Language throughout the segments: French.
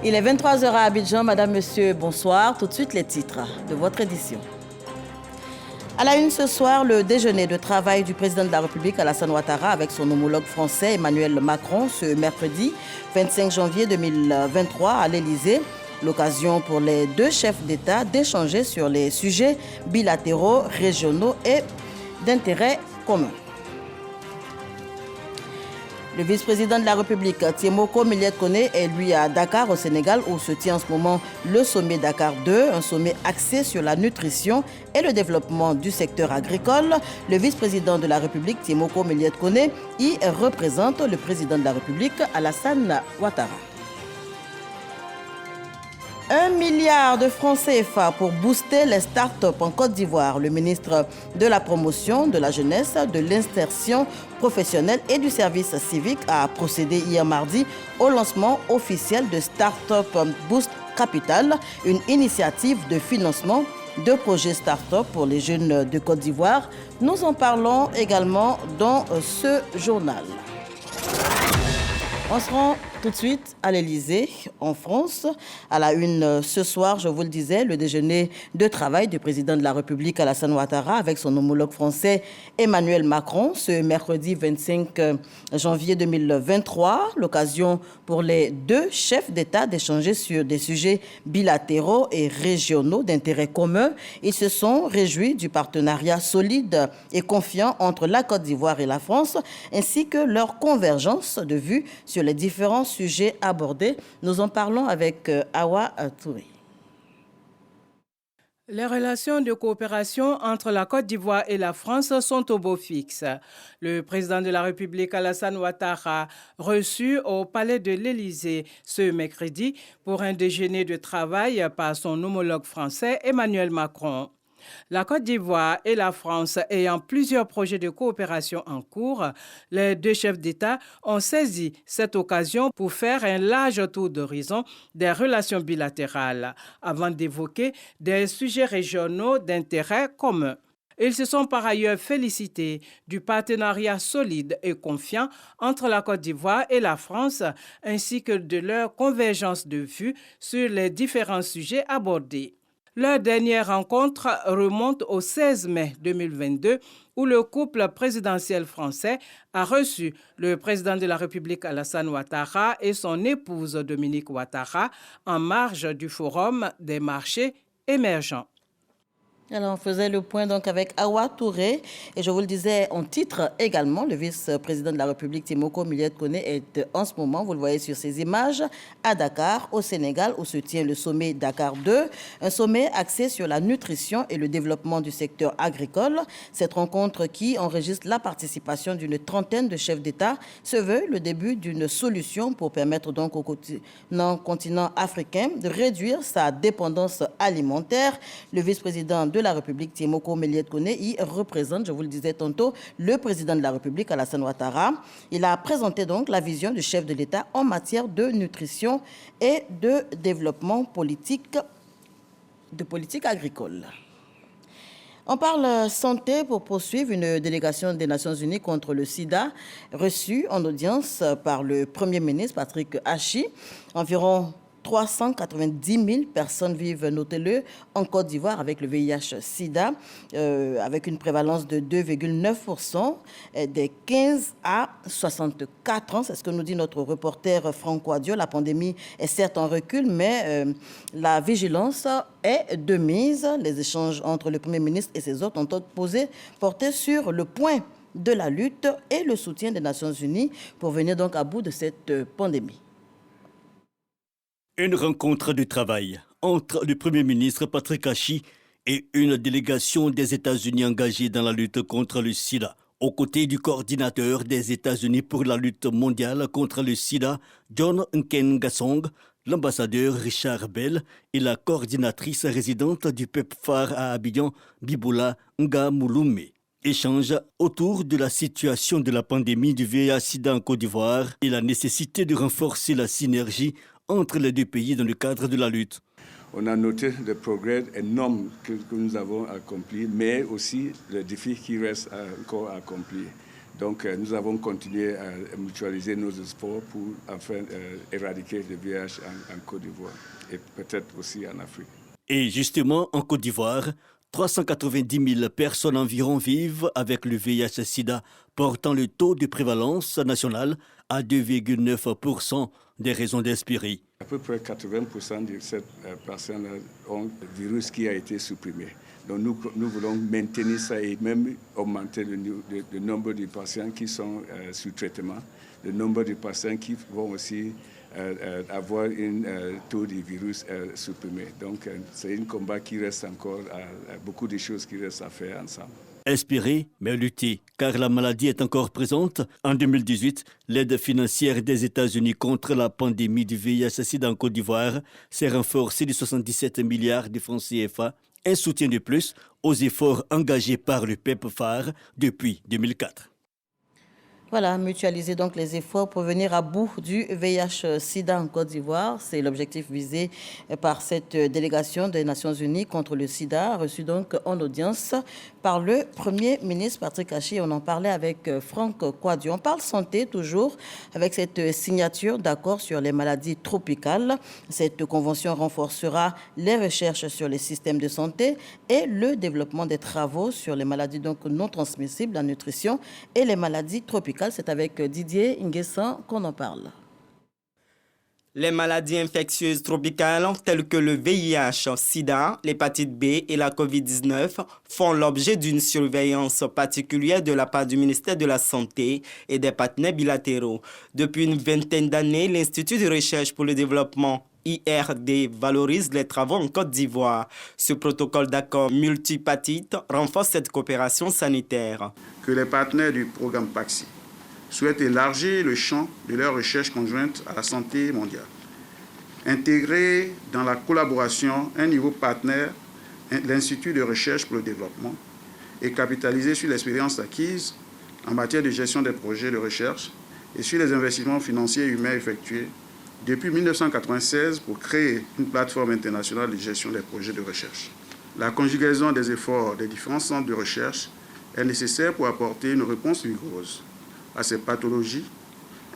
Il est 23 heures à Abidjan. Madame, Monsieur, bonsoir. Tout de suite, les titres de votre édition. À la une ce soir, le déjeuner de travail du président de la République, Alassane Ouattara, avec son homologue français, Emmanuel Macron, ce mercredi 25 janvier 2023 à l'Élysée. L'occasion pour les deux chefs d'État d'échanger sur les sujets bilatéraux, régionaux et d'intérêt commun. Le vice-président de la République, Témoko Millet-Koné, est lui à Dakar, au Sénégal, où se tient en ce moment le sommet Dakar 2, un sommet axé sur la nutrition et le développement du secteur agricole. Le vice-président de la République, Témoko Millet-Koné, y représente le président de la République, Alassane Ouattara. 1 milliard de francs CFA pour booster les start-up en Côte d'Ivoire. Le ministre de la Promotion, de la Jeunesse, de l'Insertion professionnelle et du service civique a procédé hier mardi au lancement officiel de Start-up Boost Capital, une initiative de financement de projets start-up pour les jeunes de Côte d'Ivoire. Nous en parlons également dans ce journal. On se rend tout de suite à l'Élysée, en France. À la une ce soir, je vous le disais, le déjeuner de travail du président de la République, Alassane Ouattara, avec son homologue français, Emmanuel Macron, ce mercredi 25 janvier 2023. L'occasion pour les deux chefs d'État d'échanger sur des sujets bilatéraux et régionaux d'intérêt commun. Ils se sont réjouis du partenariat solide et confiant entre la Côte d'Ivoire et la France, ainsi que leur convergence de vues sur les différents sujets abordés. Nous en parlons avec Awa Touré. Les relations de coopération entre la Côte d'Ivoire et la France sont au beau fixe. Le président de la République, Alassane Ouattara, reçu au palais de l'Élysée ce mercredi pour un déjeuner de travail par son homologue français, Emmanuel Macron. La Côte d'Ivoire et la France ayant plusieurs projets de coopération en cours, les deux chefs d'État ont saisi cette occasion pour faire un large tour d'horizon des relations bilatérales, avant d'évoquer des sujets régionaux d'intérêt commun. Ils se sont par ailleurs félicités du partenariat solide et confiant entre la Côte d'Ivoire et la France, ainsi que de leur convergence de vues sur les différents sujets abordés. Leur dernière rencontre remonte au 16 mai 2022 où le couple présidentiel français a reçu le président de la République Alassane Ouattara et son épouse Dominique Ouattara en marge du Forum des marchés émergents. Alors, on faisait le point donc avec Awa Touré et je vous le disais en titre également, le vice-président de la République Témoko Millet-Koné est en ce moment, vous le voyez sur ces images, à Dakar, au Sénégal, où se tient le sommet Dakar 2, un sommet axé sur la nutrition et le développement du secteur agricole. Cette rencontre qui enregistre la participation d'une trentaine de chefs d'État se veut le début d'une solution pour permettre donc au continent africain de réduire sa dépendance alimentaire. Le vice-président de la République, Témoko Millet-Koné, y représente, je vous le disais tantôt, le président de la République, Alassane Ouattara. Il a présenté donc la vision du chef de l'État en matière de nutrition et de développement politique agricole. On parle santé pour poursuivre. Une délégation des Nations Unies contre le sida reçue en audience par le Premier ministre Patrick Hachi. Environ 390 000 personnes vivent, notez-le, en Côte d'Ivoire avec le VIH-Sida, avec une prévalence de 2,9% des 15 à 64 ans. C'est ce que nous dit notre reporter Franco Adio. La pandémie est certes en recul, mais la vigilance est de mise. Les échanges entre le Premier ministre et ses hôtes ont porté sur le point de la lutte et le soutien des Nations Unies pour venir donc à bout de cette pandémie. Une rencontre de travail entre le Premier ministre Patrick Hachi et une délégation des États-Unis engagée dans la lutte contre le sida. Aux côtés du coordinateur des États-Unis pour la lutte mondiale contre le sida, John Nkengasong, l'ambassadeur Richard Bell et la coordinatrice résidente du PEPFAR à Abidjan, Biboula Ngamouloumé. Échange autour de la situation de la pandémie du VIH-Sida en Côte d'Ivoire et la nécessité de renforcer la synergie entre les deux pays dans le cadre de la lutte. On a noté des progrès énormes que nous avons accomplis, mais aussi les défis qui restent encore à accomplir. Donc, nous avons continué à mutualiser nos efforts pour enfin éradiquer le VIH en Côte d'Ivoire et peut-être aussi en Afrique. Et justement, en Côte d'Ivoire, 390 000 personnes environ vivent avec le VIH-Sida, portant le taux de prévalence national à 2,9% des raisons d'espérer. À peu près 80% de ces personnes ont le virus qui a été supprimé. Donc nous voulons maintenir ça et même augmenter le nombre de patients qui sont sous traitement, le nombre de patients qui vont aussi avoir un taux de virus supprimé. Donc c'est un combat qui reste encore, beaucoup de choses qui restent à faire ensemble. Espérer, mais lutter, car la maladie est encore présente. En 2018, l'aide financière des États-Unis contre la pandémie du VIH-Sida en Côte d'Ivoire s'est renforcée de 77 milliards de francs CFA, un soutien de plus aux efforts engagés par le PEPFAR depuis 2004. Voilà, mutualiser donc les efforts pour venir à bout du VIH-Sida en Côte d'Ivoire. C'est l'objectif visé par cette délégation des Nations Unies contre le Sida, reçue donc en audience par le Premier ministre Patrick Achi. On en parlait avec Franck Kouadio. On parle santé toujours avec cette signature d'accord sur les maladies tropicales. Cette convention renforcera les recherches sur les systèmes de santé et le développement des travaux sur les maladies donc non transmissibles, la nutrition et les maladies tropicales. C'est avec Didier Nguessan qu'on en parle. Les maladies infectieuses tropicales telles que le VIH, SIDA, l'hépatite B et la COVID-19 font l'objet d'une surveillance particulière de la part du ministère de la Santé et des partenaires bilatéraux. Depuis une vingtaine d'années, l'Institut de recherche pour le développement IRD valorise les travaux en Côte d'Ivoire. Ce protocole d'accord multipartite renforce cette coopération sanitaire. Que les partenaires du programme PAXI souhaitent élargir le champ de leur recherche conjointe à la santé mondiale. Intégrer dans la collaboration un niveau partenaire, l'Institut de recherche pour le développement, et capitaliser sur l'expérience acquise en matière de gestion des projets de recherche et sur les investissements financiers et humains effectués depuis 1996 pour créer une plateforme internationale de gestion des projets de recherche. La conjugaison des efforts des différents centres de recherche est nécessaire pour apporter une réponse rigoureuse à ces pathologies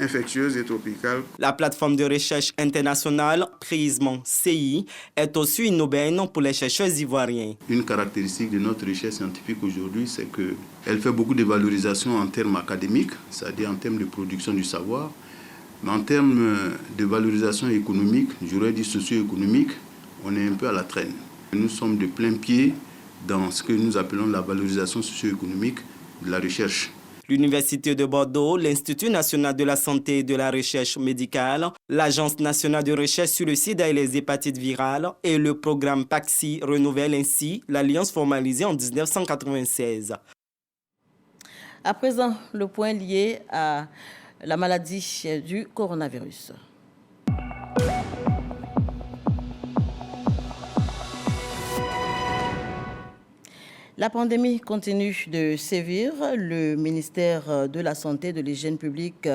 infectieuses et tropicales. La plateforme de recherche internationale PRISM CI est aussi une aubaine pour les chercheurs ivoiriens. Une caractéristique de notre recherche scientifique aujourd'hui, c'est qu'elle fait beaucoup de valorisation en termes académiques, c'est-à-dire en termes de production du savoir, mais en termes de valorisation économique, j'aurais dit socio-économique, on est un peu à la traîne. Nous sommes de plein pied dans ce que nous appelons la valorisation socio-économique de la recherche. L'Université de Bordeaux, l'Institut national de la santé et de la recherche médicale, l'Agence nationale de recherche sur le sida et les hépatites virales et le programme PAXI renouvellent ainsi l'alliance formalisée en 1996. À présent, le point lié à la maladie du coronavirus. La pandémie continue de sévir. Le ministère de la Santé et de l'Hygiène publique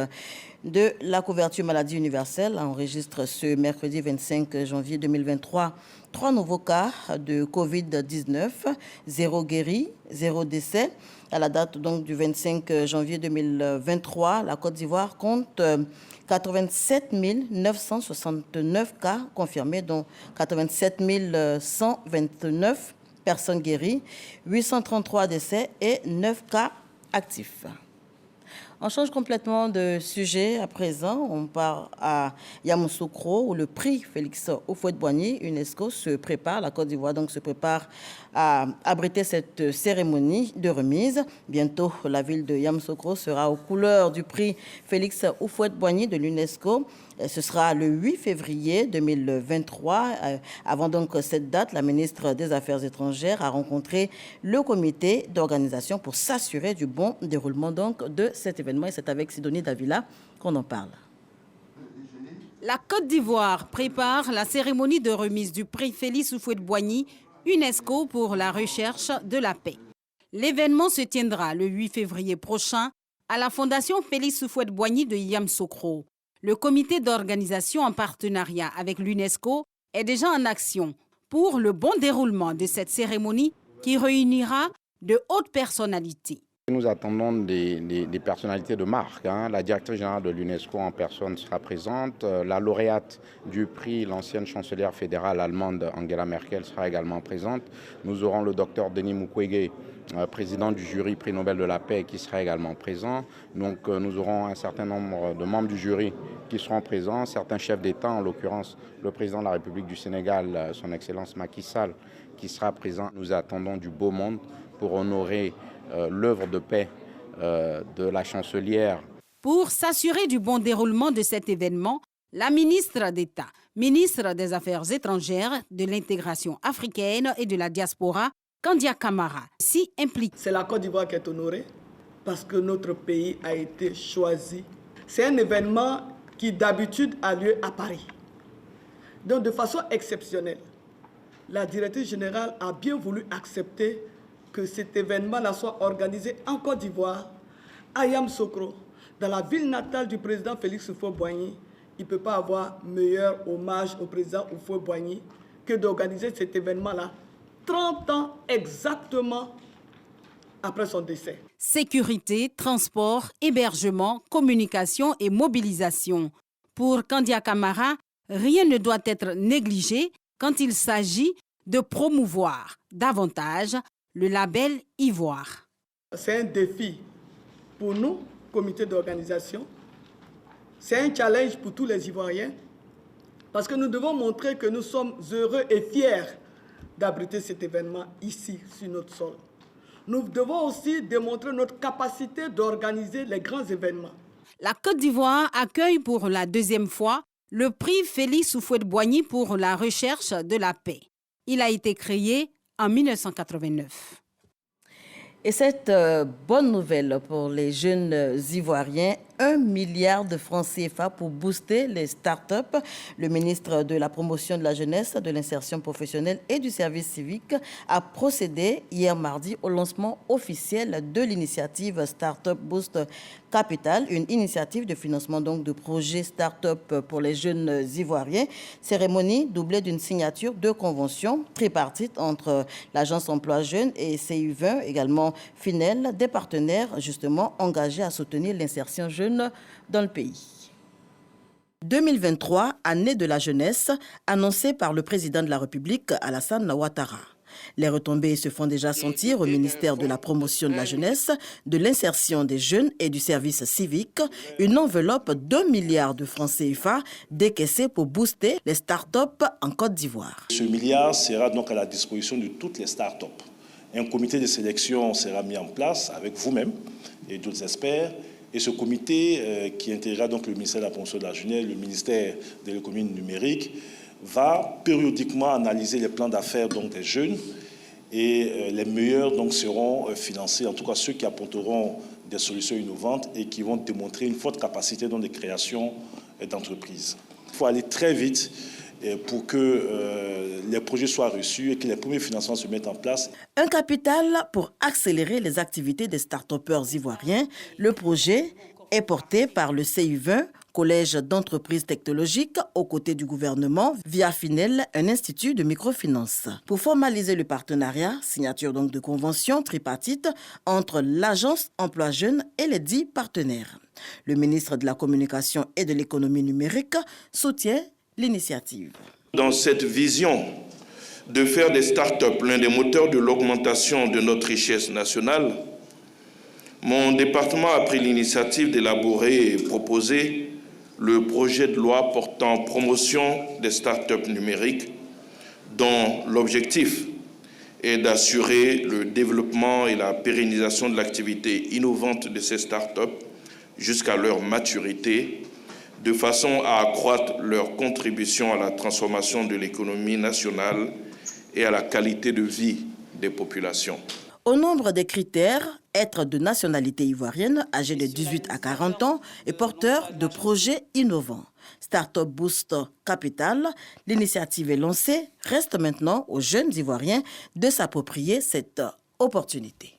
de la couverture maladie universelle enregistre ce mercredi 25 janvier 2023 3 nouveaux cas de Covid-19, 0 guéris, 0 décès. À la date donc du 25 janvier 2023, la Côte d'Ivoire compte 87 969 cas confirmés, dont 87 129 personnes guéries, 833 décès et 9 cas actifs. On change complètement de sujet à présent. On part à Yamoussoukro où le prix Félix Houphouët-Boigny, UNESCO, se prépare. La Côte d'Ivoire donc se prépare à abriter cette cérémonie de remise. Bientôt, la ville de Yamoussoukro sera aux couleurs du prix Félix Houphouët-Boigny de l'UNESCO. Ce sera le 8 février 2023. Avant donc cette date, la ministre des Affaires étrangères a rencontré le comité d'organisation pour s'assurer du bon déroulement donc de cet événement. Et c'est avec Sidonie Davila qu'on en parle. La Côte d'Ivoire prépare la cérémonie de remise du prix Félix Houphouët-Boigny, UNESCO pour la recherche de la paix. L'événement se tiendra le 8 février prochain à la Fondation Félix Houphouët-Boigny de Yamoussoukro. Le comité d'organisation en partenariat avec l'UNESCO est déjà en action pour le bon déroulement de cette cérémonie qui réunira de hautes personnalités. Nous attendons des personnalités de marque. La directrice générale de l'UNESCO en personne sera présente. La lauréate du prix, l'ancienne chancelière fédérale allemande Angela Merkel, sera également présente. Nous aurons le docteur Denis Mukwege, président du jury prix Nobel de la paix, qui sera également présent. Donc nous aurons un certain nombre de membres du jury qui seront présents, certains chefs d'État, en l'occurrence le président de la République du Sénégal, son Excellence Macky Sall, qui sera présent. Nous attendons du beau monde pour honorer l'œuvre de paix de la chancelière. Pour s'assurer du bon déroulement de cet événement, la ministre d'État, ministre des Affaires étrangères, de l'intégration africaine et de la diaspora, Kandia Camara, s'y implique. C'est la Côte d'Ivoire qui est honorée parce que notre pays a été choisi. C'est un événement qui d'habitude a lieu à Paris. Donc de façon exceptionnelle, la directrice générale a bien voulu accepter que cet événement-là soit organisé en Côte d'Ivoire, à Yamoussoukro, dans la ville natale du président Félix Houphouët-Boigny. Il ne peut pas avoir meilleur hommage au président Houphouët-Boigny que d'organiser cet événement-là 30 ans exactement après son décès. Sécurité, transport, hébergement, communication et mobilisation. Pour Kandia Camara, rien ne doit être négligé quand il s'agit de promouvoir davantage le label Ivoire. C'est un défi pour nous, comité d'organisation. C'est un challenge pour tous les Ivoiriens parce que nous devons montrer que nous sommes heureux et fiers d'abriter cet événement ici, sur notre sol. Nous devons aussi démontrer notre capacité d'organiser les grands événements. La Côte d'Ivoire accueille pour la deuxième fois le prix Félix Houphouët-Boigny pour la recherche de la paix. Il a été créé en 1989. Et cette bonne nouvelle pour les jeunes Ivoiriens, 1 milliard de francs CFA pour booster les start-up. Le ministre de la Promotion de la Jeunesse, de l'Insertion professionnelle et du Service civique a procédé hier mardi au lancement officiel de l'initiative Start-up Boost Capital, une initiative de financement donc de projets start-up pour les jeunes Ivoiriens. Cérémonie doublée d'une signature de convention tripartite entre l'Agence Emploi Jeunes et CI20, également Finel, des partenaires justement engagés à soutenir l'insertion jeune dans le pays. 2023, année de la jeunesse, annoncée par le président de la République, Alassane Ouattara. Les retombées se font déjà sentir au ministère de la Promotion de la Jeunesse, de l'Insertion des Jeunes et du Service civique. Une enveloppe d'1 milliard de francs CFA décaissée pour booster les start-up en Côte d'Ivoire. Ce milliard sera donc à la disposition de toutes les start-up. Un comité de sélection sera mis en place avec vous-même et d'autres experts. Et ce comité, qui intégrera donc le ministère de la Promotion de la Jeunesse, le ministère de l'économie numérique, va périodiquement analyser les plans d'affaires donc des jeunes et les meilleurs donc seront financés, en tout cas ceux qui apporteront des solutions innovantes et qui vont démontrer une forte capacité donc de création d'entreprises. Il faut aller très vite pour que les projets soient reçus et que les premiers financements se mettent en place. Un capital pour accélérer les activités des start-upers ivoiriens. Le projet est porté par le CI20, Collège d'entreprises technologiques, aux côtés du gouvernement, via Finel, un institut de microfinance. Pour formaliser le partenariat, signature donc de convention tripartite entre l'Agence Emploi Jeunes et les 10 partenaires. Le ministre de la Communication et de l'économie numérique soutient l'initiative. Dans cette vision de faire des start-up l'un des moteurs de l'augmentation de notre richesse nationale, mon département a pris l'initiative d'élaborer et proposer le projet de loi portant promotion des start-up numériques, dont l'objectif est d'assurer le développement et la pérennisation de l'activité innovante de ces start-up jusqu'à leur maturité, de façon à accroître leur contribution à la transformation de l'économie nationale et à la qualité de vie des populations. Au nombre des critères, être de nationalité ivoirienne, âgé de 18 à 40 ans et porteur de projets innovants. Startup Boost Capital, l'initiative est lancée, reste maintenant aux jeunes Ivoiriens de s'approprier cette opportunité.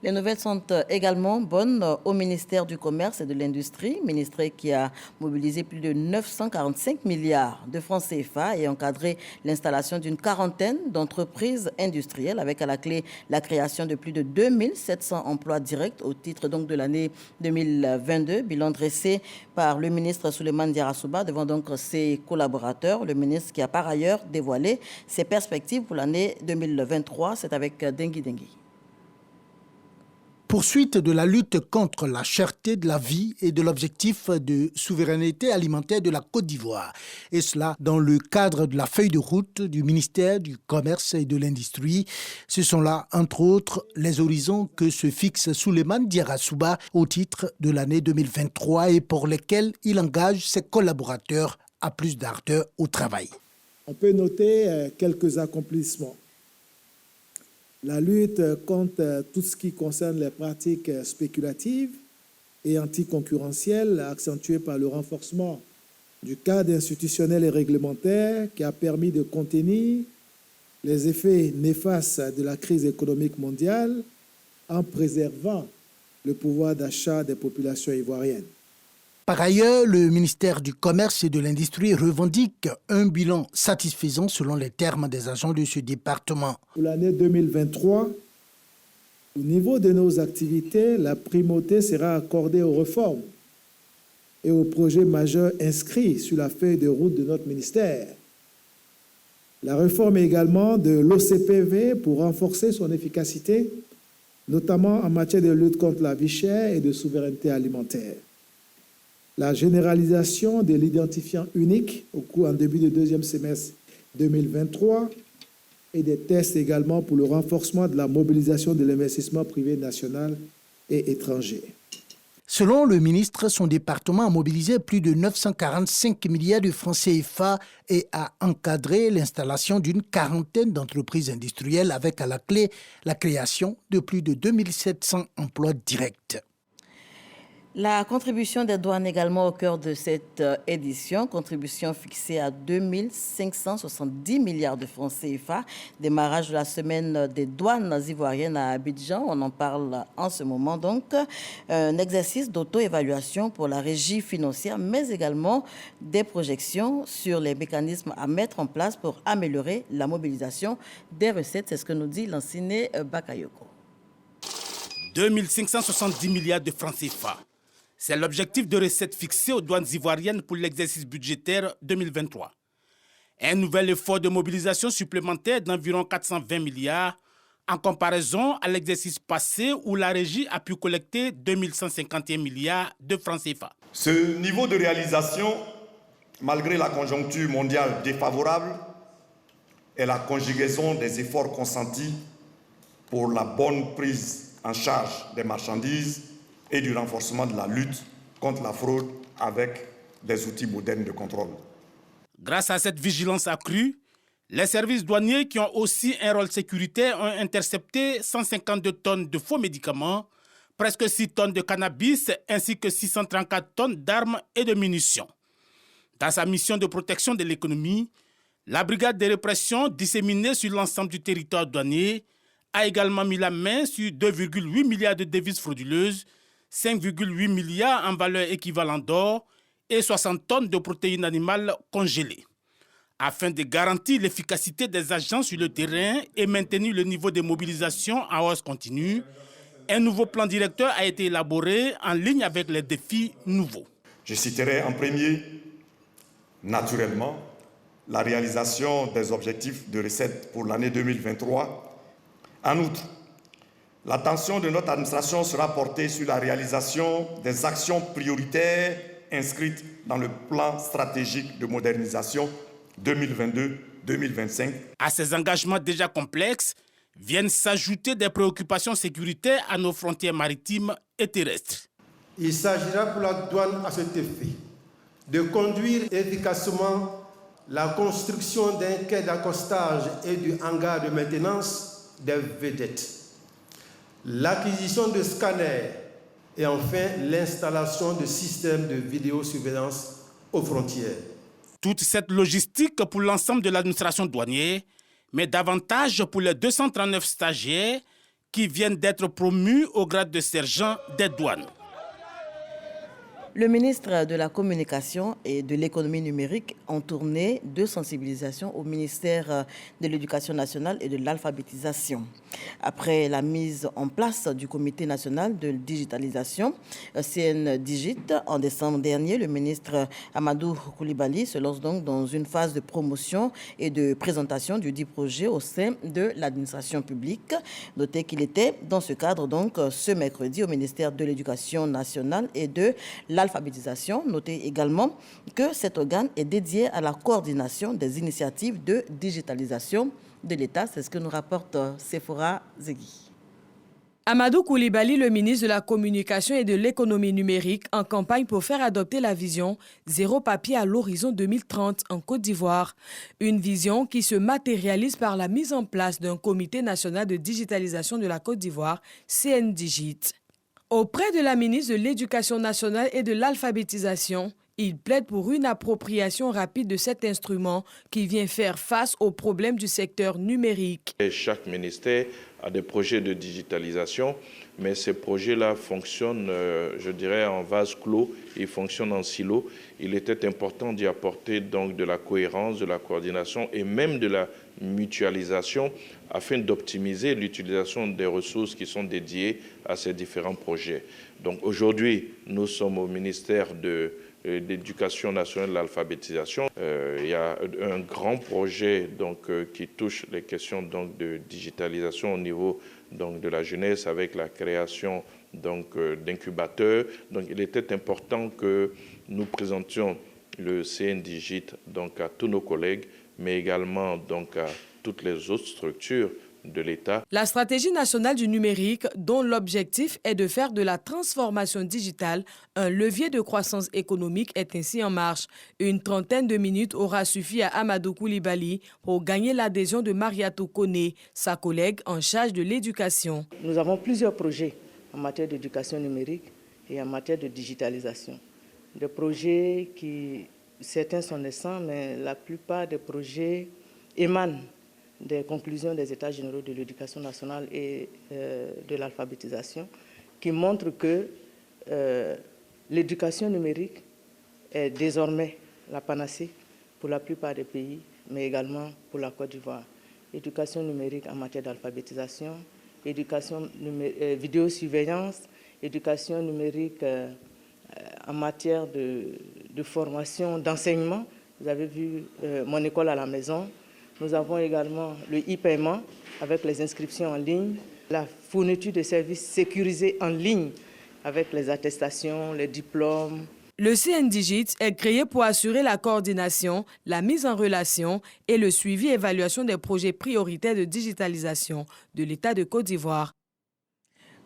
Les nouvelles sont également bonnes au ministère du Commerce et de l'Industrie, ministère qui a mobilisé plus de 945 milliards de francs CFA et encadré l'installation d'une quarantaine d'entreprises industrielles avec à la clé la création de plus de 2700 emplois directs au titre donc de l'année 2022. Bilan dressé par le ministre Souleymane Diarra-Souba devant donc ses collaborateurs. Le ministre qui a par ailleurs dévoilé ses perspectives pour l'année 2023. C'est avec Dengui Dengui. Poursuite de la lutte contre la cherté de la vie et de l'objectif de souveraineté alimentaire de la Côte d'Ivoire. Et cela dans le cadre de la feuille de route du ministère du Commerce et de l'Industrie. Ce sont là, entre autres, les horizons que se fixe Souleymane Diarra-Souba au titre de l'année 2023 et pour lesquels il engage ses collaborateurs à plus d'ardeur au travail. On peut noter quelques accomplissements. La lutte contre tout ce qui concerne les pratiques spéculatives et anticoncurrentielles, accentuée par le renforcement du cadre institutionnel et réglementaire qui a permis de contenir les effets néfastes de la crise économique mondiale en préservant le pouvoir d'achat des populations ivoiriennes. Par ailleurs, le ministère du Commerce et de l'Industrie revendique un bilan satisfaisant selon les termes des agents de ce département. Pour l'année 2023, au niveau de nos activités, la primauté sera accordée aux réformes et aux projets majeurs inscrits sur la feuille de route de notre ministère. La réforme également de l'OCPV pour renforcer son efficacité, notamment en matière de lutte contre la vie chère et de souveraineté alimentaire. La généralisation de l'identifiant unique en début de deuxième semestre 2023 et des tests également pour le renforcement de la mobilisation de l'investissement privé national et étranger. Selon le ministre, son département a mobilisé plus de 945 milliards de francs CFA et a encadré l'installation d'une quarantaine d'entreprises industrielles avec à la clé la création de plus de 2700 emplois directs. La contribution des douanes également au cœur de cette édition, contribution fixée à 2570 milliards de francs CFA. Démarrage de la semaine des douanes ivoiriennes à Abidjan, on en parle en ce moment donc. Un exercice d'auto-évaluation pour la régie financière, mais également des projections sur les mécanismes à mettre en place pour améliorer la mobilisation des recettes. C'est ce que nous dit Lanciné Bakayoko. 2570 milliards de francs CFA. C'est l'objectif de recettes fixé aux douanes ivoiriennes pour l'exercice budgétaire 2023. Un nouvel effort de mobilisation supplémentaire d'environ 420 milliards en comparaison à l'exercice passé où la régie a pu collecter 2151 milliards de francs CFA. Ce niveau de réalisation, malgré la conjoncture mondiale défavorable, est la conjugaison des efforts consentis pour la bonne prise en charge des marchandises et du renforcement de la lutte contre la fraude avec des outils modernes de contrôle. Grâce à cette vigilance accrue, les services douaniers qui ont aussi un rôle sécuritaire ont intercepté 152 tonnes de faux médicaments, presque 6 tonnes de cannabis ainsi que 634 tonnes d'armes et de munitions. Dans sa mission de protection de l'économie, la brigade de répression disséminée sur l'ensemble du territoire douanier a également mis la main sur 2,8 milliards de devises frauduleuses, 5,8 milliards en valeur équivalent d'or et 60 tonnes de protéines animales congelées. Afin de garantir l'efficacité des agents sur le terrain et maintenir le niveau de mobilisation en hausse continue, un nouveau plan directeur a été élaboré en ligne avec les défis nouveaux. Je citerai en premier, naturellement, la réalisation des objectifs de recettes pour l'année 2023. En outre, l'attention de notre administration sera portée sur la réalisation des actions prioritaires inscrites dans le plan stratégique de modernisation 2022-2025. À ces engagements déjà complexes viennent s'ajouter des préoccupations sécuritaires à nos frontières maritimes et terrestres. Il s'agira pour la douane à cet effet de conduire efficacement la construction d'un quai d'accostage et du hangar de maintenance des vedettes, l'acquisition de scanners et enfin l'installation de systèmes de vidéosurveillance aux frontières. Toute cette logistique pour l'ensemble de l'administration douanière, mais davantage pour les 239 stagiaires qui viennent d'être promus au grade de sergent des douanes. Le ministre de la Communication et de l'Économie numérique en tournée de sensibilisation au ministère de l'Éducation nationale et de l'alphabétisation. Après la mise en place du Comité national de digitalisation, CNDigit, en décembre dernier, le ministre Amadou Coulibaly se lance donc dans une phase de promotion et de présentation du dit projet au sein de l'administration publique. Notez qu'il était dans ce cadre donc ce mercredi au ministère de l'Éducation nationale et de l'alphabétisation. Notez également que cet organe est dédié à la coordination des initiatives de digitalisation de l'État. C'est ce que nous rapporte Sephora Zegui. Amadou Coulibaly, le ministre de la Communication et de l'Économie numérique, en campagne pour faire adopter la vision zéro papier à l'horizon 2030 en Côte d'Ivoire. Une vision qui se matérialise par la mise en place d'un comité national de digitalisation de la Côte d'Ivoire, CNDigit. Auprès de la ministre de l'Éducation nationale et de l'alphabétisation, il plaide pour une appropriation rapide de cet instrument qui vient faire face aux problèmes du secteur numérique. Chaque ministère a des projets de digitalisation, mais ces projets-là fonctionnent, je dirais, en vase clos, ils fonctionnent en silo. Il était important d'y apporter donc de la cohérence, de la coordination et même de la mutualisation afin d'optimiser l'utilisation des ressources qui sont dédiées à ces différents projets. Donc aujourd'hui, nous sommes au ministère de l'Éducation nationale et de l'alphabétisation. Il y a un grand projet donc, qui touche les questions donc, de digitalisation au niveau donc, de la jeunesse avec la création d'incubateurs. Donc il était important que nous présentions le CNDigit donc, à tous nos collègues, mais également donc, à toutes les autres structures de l'État. La stratégie nationale du numérique, dont l'objectif est de faire de la transformation digitale un levier de croissance économique, est ainsi en marche. Une trentaine de minutes aura suffi à Amadou Coulibaly pour gagner l'adhésion de Mariatou Koné, sa collègue en charge de l'éducation. Nous avons plusieurs projets en matière d'éducation numérique et en matière de digitalisation. Des projets qui, certains sont naissants, mais la plupart des projets émanent des conclusions des États généraux de l'éducation nationale et de l'alphabétisation, qui montrent que l'éducation numérique est désormais la panacée pour la plupart des pays, mais également pour la Côte d'Ivoire. Éducation numérique en matière d'alphabétisation, éducation vidéosurveillance, éducation numérique en matière de formation, d'enseignement. Vous avez vu Mon école à la maison. Nous avons également le e-paiement avec les inscriptions en ligne, la fourniture de services sécurisés en ligne avec les attestations, les diplômes. Le CNDigit est créé pour assurer la coordination, la mise en relation et le suivi et évaluation des projets prioritaires de digitalisation de l'État de Côte d'Ivoire.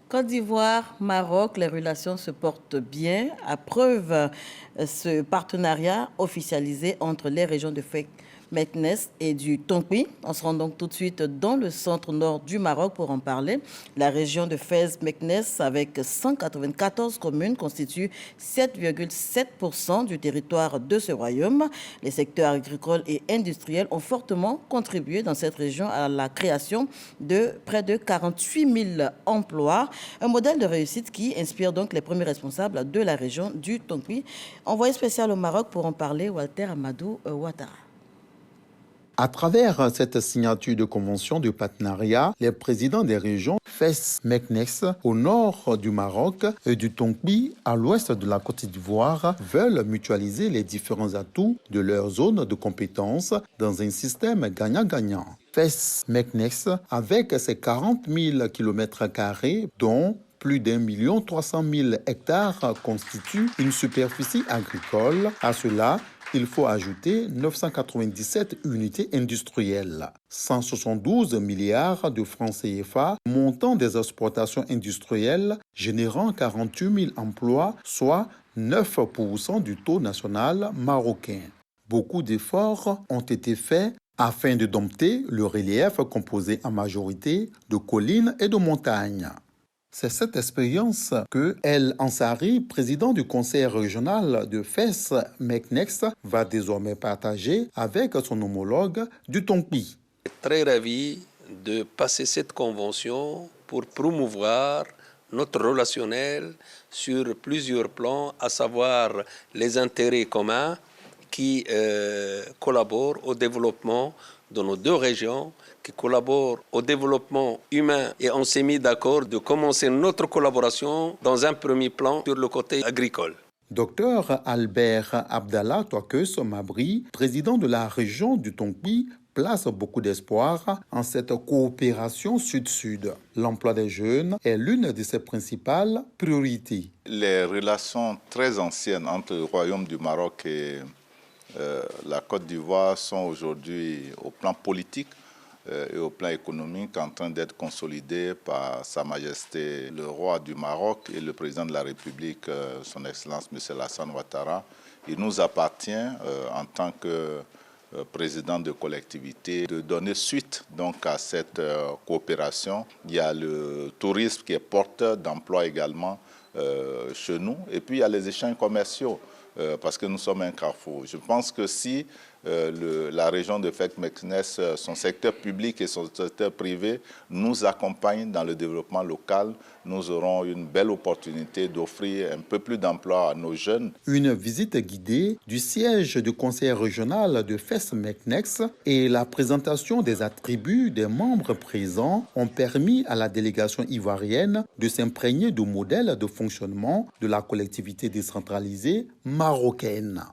Côte d'Ivoire, Maroc, les relations se portent bien. À preuve, ce partenariat officialisé entre les régions de Meknes et du Tonkpi. On se rend donc tout de suite dans le centre-nord du Maroc pour en parler. La région de Fès-Meknes, avec 194 communes, constitue 7,7% du territoire de ce royaume. Les secteurs agricoles et industriels ont fortement contribué dans cette région à la création de près de 48 000 emplois. Un modèle de réussite qui inspire donc les premiers responsables de la région du Tonkpi. Envoyé spécial au Maroc pour en parler, Walter Amadou Ouattara. À travers cette signature de convention de partenariat, les présidents des régions Fès-Meknes au nord du Maroc et du Tonkpi à l'ouest de la Côte d'Ivoire veulent mutualiser les différents atouts de leur zone de compétences dans un système gagnant-gagnant. Fès-Meknes, avec ses 40 000 km², dont plus d'1 300 000 hectares constituent une superficie agricole. À cela, il faut ajouter 997 unités industrielles, 172 milliards de francs CFA, montant des exportations industrielles générant 48 000 emplois, soit 9% du taux national marocain. Beaucoup d'efforts ont été faits afin de dompter le relief composé en majorité de collines et de montagnes. C'est cette expérience que El Ansari, président du conseil régional de Fès-Meknes, va désormais partager avec son homologue du Tonkpi. Très ravi de passer cette convention pour promouvoir notre relationnel sur plusieurs plans, à savoir les intérêts communs qui collaborent au développement de nos deux régions, qui collaborent au développement humain. Et on s'est mis d'accord de commencer notre collaboration dans un premier plan sur le côté agricole. Docteur Albert Abdallah Touakeus Mabri, président de la région du Tongbi, place beaucoup d'espoir en cette coopération sud-sud. L'emploi des jeunes est l'une de ses principales priorités. Les relations très anciennes entre le Royaume du Maroc et la Côte d'Ivoire sont aujourd'hui au plan politique et au plan économique en train d'être consolidées par Sa Majesté le roi du Maroc et le président de la République, son Excellence M. Alassane Ouattara. Il nous appartient en tant que président de collectivité de donner suite donc à cette coopération. Il y a le tourisme qui est porteur d'emploi également chez nous et puis il y a les échanges commerciaux. Parce que nous sommes un carrefour. Je pense que si la région de Fès-Meknès, son secteur public et son secteur privé nous accompagnent dans le développement local, nous aurons une belle opportunité d'offrir un peu plus d'emploi à nos jeunes. Une visite guidée du siège du conseil régional de Fès-Meknès et la présentation des attributs des membres présents ont permis à la délégation ivoirienne de s'imprégner du modèle de fonctionnement de la collectivité décentralisée marocaine.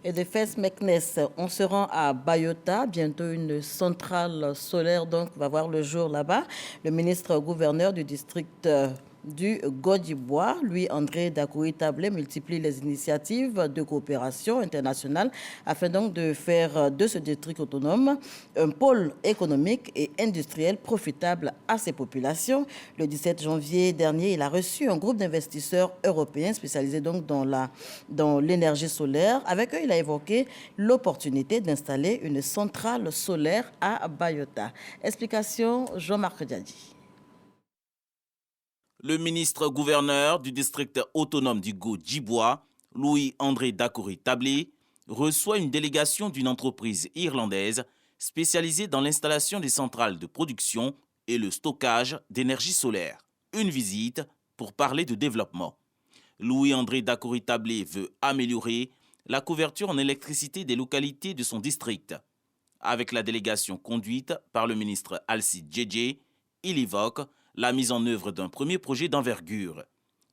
Et de Fès-Meknès, on se rend à Bayota. Bientôt, une centrale solaire donc va voir le jour là-bas. Le ministre-gouverneur du district du Godibois, Louis-André Dakouri-Tablé, multiplie les initiatives de coopération internationale afin donc de faire de ce district autonome un pôle économique et industriel profitable à ses populations. Le 17 janvier dernier, il a reçu un groupe d'investisseurs européens spécialisés donc dans l'énergie solaire. Avec eux, il a évoqué l'opportunité d'installer une centrale solaire à Bayota. Explication Jean-Marc Diadi. Le ministre-gouverneur du district autonome du Godibois, Louis-André Dakouri-Tablé, reçoit une délégation d'une entreprise irlandaise spécialisée dans l'installation des centrales de production et le stockage d'énergie solaire. Une visite pour parler de développement. Louis-André Dakouri-Tablé veut améliorer la couverture en électricité des localités de son district. Avec la délégation conduite par le ministre Alcide Djedje, il évoque la mise en œuvre d'un premier projet d'envergure.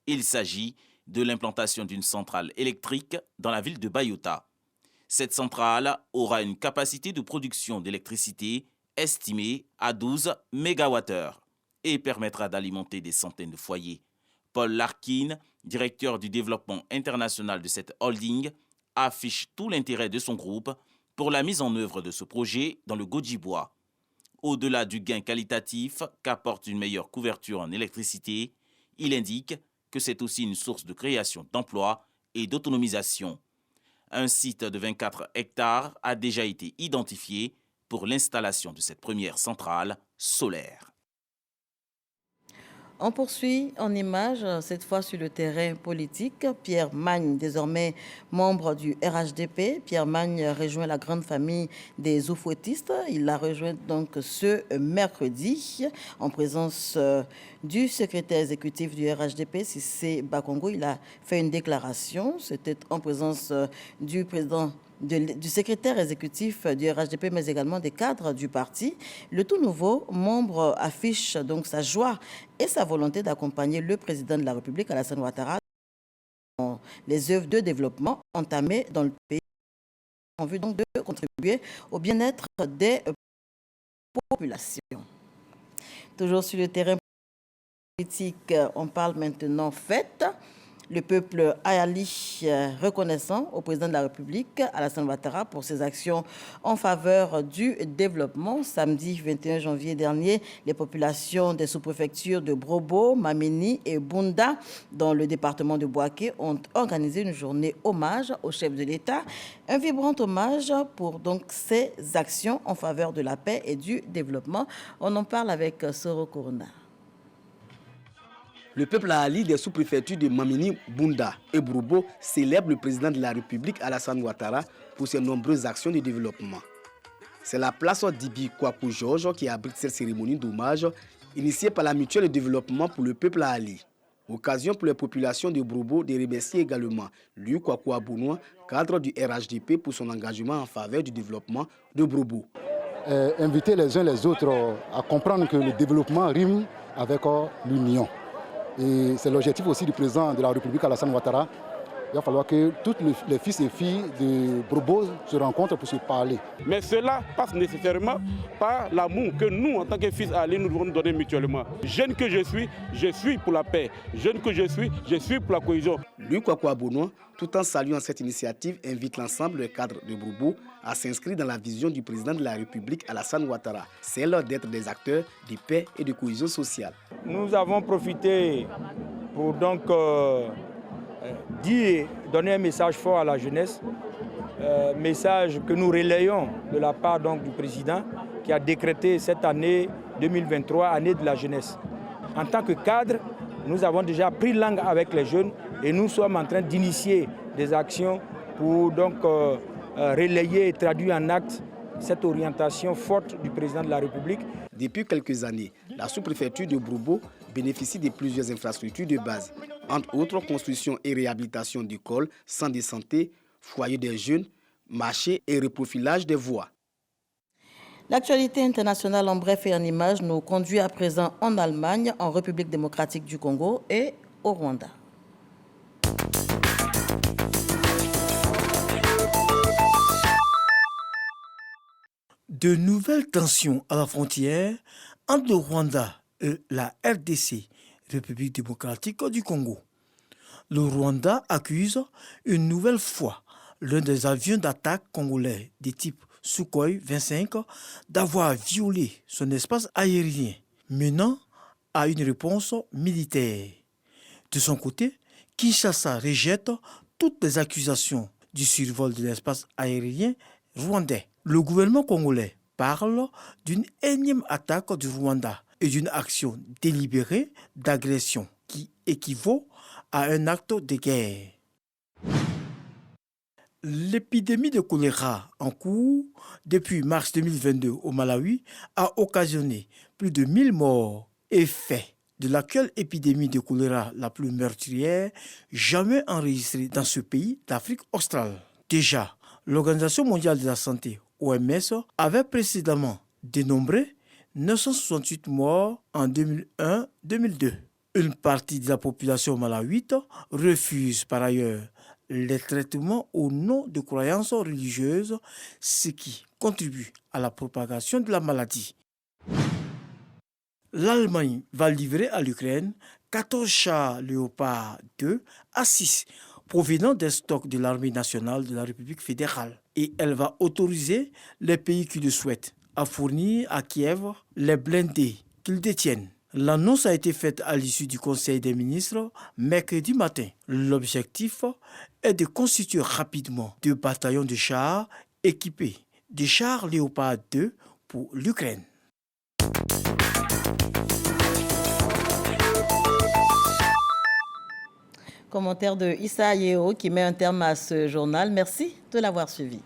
Il s'agit de l'implantation d'une centrale électrique dans la ville de Bayota. Cette centrale aura une capacité de production d'électricité estimée à 12 MWh et permettra d'alimenter des centaines de foyers. Paul Larkin, directeur du développement international de cette holding, affiche tout l'intérêt de son groupe pour la mise en œuvre de ce projet dans le Godibois. Au-delà du gain qualitatif qu'apporte une meilleure couverture en électricité, il indique que c'est aussi une source de création d'emplois et d'autonomisation. Un site de 24 hectares a déjà été identifié pour l'installation de cette première centrale solaire. On poursuit en images, cette fois sur le terrain politique. Pierre Magne, désormais membre du RHDP. Pierre Magne rejoint la grande famille des oufouettistes. Il l'a rejoint donc ce mercredi en présence du secrétaire exécutif du RHDP, Cissé Bakongo. Il a fait une déclaration. C'était en présence du président du secrétaire exécutif du RHDP, mais également des cadres du parti. Le tout nouveau membre affiche donc sa joie et sa volonté d'accompagner le président de la République, Alassane Ouattara, dans les œuvres de développement entamées dans le pays, en vue donc de contribuer au bien-être des populations. Toujours sur le terrain politique, on parle maintenant fête. Le peuple ayali reconnaissant au président de la République, Alassane Ouattara, pour ses actions en faveur du développement. Samedi 21 janvier dernier, les populations des sous-préfectures de Brobo, Mamini et Bunda, dans le département de Bouaké, ont organisé une journée hommage au chef de l'État. Un vibrant hommage pour donc ses actions en faveur de la paix et du développement. On en parle avec Soro Corona. Le peuple ayali des sous-préfectures de Mamini, Bunda et Brobo célèbre le président de la République, Alassane Ouattara, pour ses nombreuses actions de développement. C'est la place d'Ibi Kwaku Georges qui abrite cette cérémonie d'hommage initié par la mutuelle de développement pour le peuple à Ali. Occasion pour les populations de Brobo de remercier également Liu Kwakwa Bounoua, cadre du RHDP, pour son engagement en faveur du développement de Brobo. Inviter les uns les autres à comprendre que le développement rime avec l'union. Et c'est l'objectif aussi du président de la République, Alassane Ouattara. Il va falloir que tous les fils et filles de Brobo se rencontrent pour se parler. Mais cela passe nécessairement par l'amour que nous, en tant que fils Ali, nous devons nous donner mutuellement. Jeune que je suis pour la paix. Jeune que je suis pour la cohésion. Liu Kwakwa Bounoua, tout en saluant cette initiative, invite l'ensemble des cadres de Brobo à s'inscrire dans la vision du président de la République, Alassane Ouattara, celle d'être des acteurs de paix et de cohésion sociale. Nous avons profité pour donc donner un message fort à la jeunesse, message que nous relayons de la part donc, du président qui a décrété cette année 2023, année de la jeunesse. En tant que cadre, nous avons déjà pris langue avec les jeunes et nous sommes en train d'initier des actions pour donc relayer et traduire en actes cette orientation forte du président de la République. Depuis quelques années, la sous-préfecture de Brobo bénéficie de plusieurs infrastructures de base, entre autres construction et réhabilitation d'écoles, centres de santé, foyers des jeunes, marchés et reprofilage des voies. L'actualité internationale en bref et en images nous conduit à présent en Allemagne, en République démocratique du Congo et au Rwanda. De nouvelles tensions à la frontière entre le Rwanda et la RDC, République démocratique du Congo. Le Rwanda accuse une nouvelle fois l'un des avions d'attaque congolais de type Sukhoi 25 d'avoir violé son espace aérien, menant à une réponse militaire. De son côté, Kinshasa rejette toutes les accusations du survol de l'espace aérien rwandais. Le gouvernement congolais parle d'une énième attaque du Rwanda et d'une action délibérée d'agression qui équivaut à un acte de guerre. L'épidémie de choléra en cours depuis mars 2022 au Malawi a occasionné plus de 1000 morts et fait de l'actuelle épidémie de choléra la plus meurtrière jamais enregistrée dans ce pays d'Afrique australe. Déjà, l'Organisation mondiale de la santé, OMS, avait précédemment dénombré 968 morts en 2001-2002. Une partie de la population malawite refuse par ailleurs les traitements au nom de croyances religieuses, ce qui contribue à la propagation de la maladie. L'Allemagne va livrer à l'Ukraine 14 chars Léopard 2 à 6 provenant des stocks de l'armée nationale de la République fédérale. Et elle va autoriser les pays qui le souhaitent à fournir à Kiev les blindés qu'ils détiennent. L'annonce a été faite à l'issue du Conseil des ministres mercredi matin. L'objectif est de constituer rapidement 2 bataillons de chars équipés de chars Léopard 2 pour l'Ukraine. Commentaire de Issa Yeo qui met un terme à ce journal. Merci de l'avoir suivi.